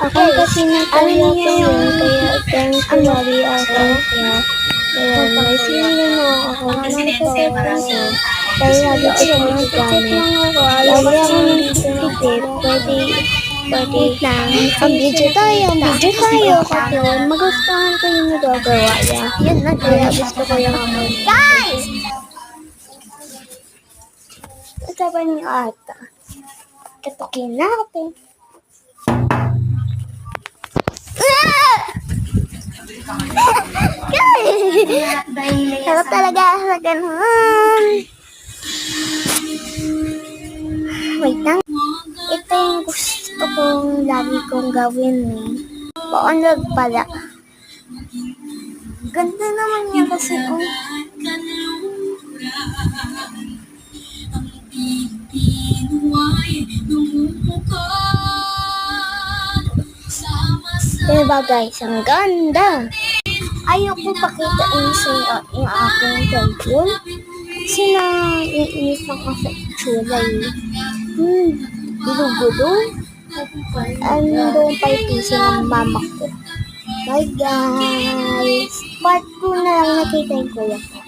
Ako kasi nagkaya ko yun, kaya thank you, Mari Ate. Ayun, may sino na ako dito. Kaya lagi ko siya nagagamit. Lagi ako nagtitip. Pwede lang. Ang video tayo. Kasi magustuhan ko yung nagagawa niya. Yan na, kaya gusto ko yung amoy. Guys! Ito ba niyo ata? Katukin natin. Ako talaga sa ganun. Wait lang. Ito yung gusto kong lagi kong gawin eh. Paunlog pala. Ganda naman niya kasi oh. Diba guys, ang ganda. Ayoko pakitain sa yung aking cellphone. Kasi naiinis ako sa itsura eh. Gulo-gulo. Ano doon pa yung PC ng mama ko. Bye guys. Part 2 na lang nakita yung kuya ko.